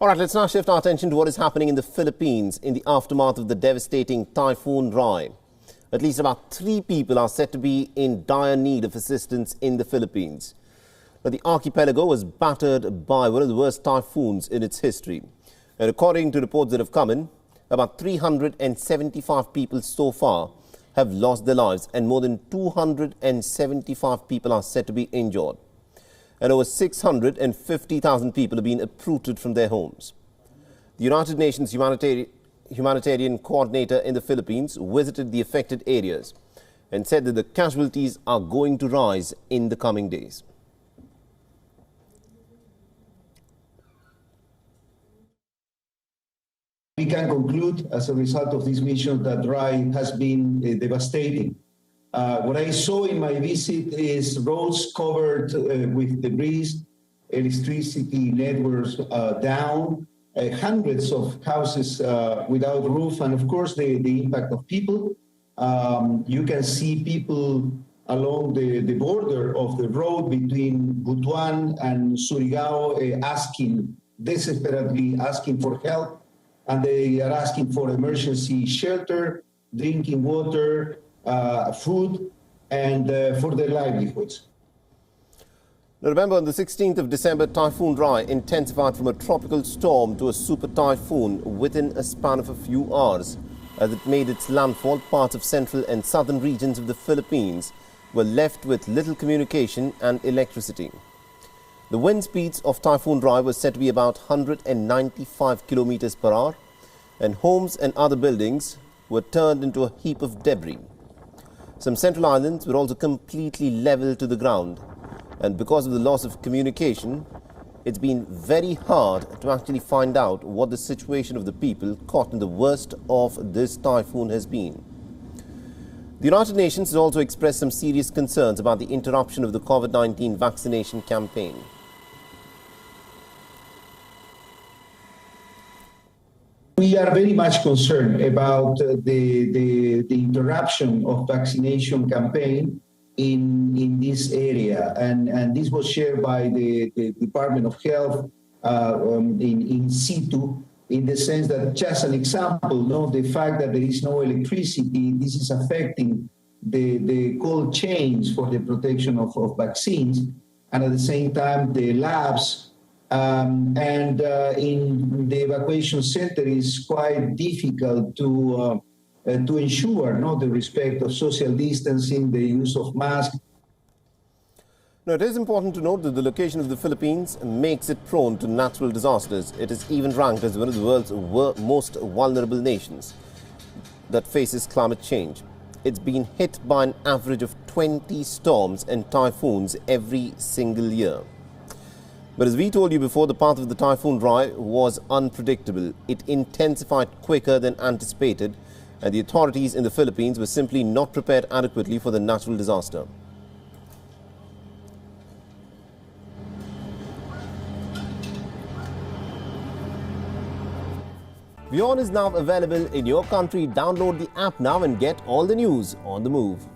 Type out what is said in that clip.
All right, let's now shift our attention to what is happening in the Philippines in the aftermath of the devastating typhoon Rai. At least about 3 people are said to be in dire need of assistance in the Philippines. Now, the archipelago was battered by one of the worst typhoons in its history. And according to reports that have come in, about 375 people so far have lost their lives and more than 275 people are said to be injured. And over 650,000 people have been uprooted from their homes. The United Nations humanitarian coordinator in the Philippines visited the affected areas and said that the casualties are going to rise in the coming days. We can conclude as a result of this mission that Rai has been devastating. What I saw in my visit is roads covered with debris, electricity networks down, hundreds of houses without roof, and of course the impact of people. You can see people along the border of the road between Butuan and Surigao desperately asking for help, and they are asking for emergency shelter, drinking water, food, and for their livelihoods. Now remember, on the 16th of December, Typhoon Rai intensified from a tropical storm to a super typhoon within a span of a few hours. As it made its landfall, parts of central and southern regions of the Philippines were left with little communication and electricity. The wind speeds of Typhoon Rai were said to be about 195 kilometers per hour, and homes and other buildings were turned into a heap of debris. Some central islands were also completely leveled to the ground, and because of the loss of communication, it's been very hard to actually find out what the situation of the people caught in the worst of this typhoon has been. The United Nations has also expressed some serious concerns about the interruption of the COVID-19 vaccination campaign. We are very much concerned about the interruption of vaccination campaign in this area, and this was shared by the Department of Health in situ, in the sense that, just an example, the fact that there is no electricity, this is affecting the cold chains for the protection of vaccines, and at the same time the labs. In the evacuation center is quite difficult to ensure the respect of social distancing, the use of masks. Now, it is important to note that the location of the Philippines makes it prone to natural disasters. It is even ranked as one of the world's most vulnerable nations that faces climate change. It's been hit by an average of 20 storms and typhoons every single year. But as we told you before, the path of the Typhoon Rai was unpredictable. It intensified quicker than anticipated, and the authorities in the Philippines were simply not prepared adequately for the natural disaster. WION is now available in your country. Download the app now and get all the news on the move.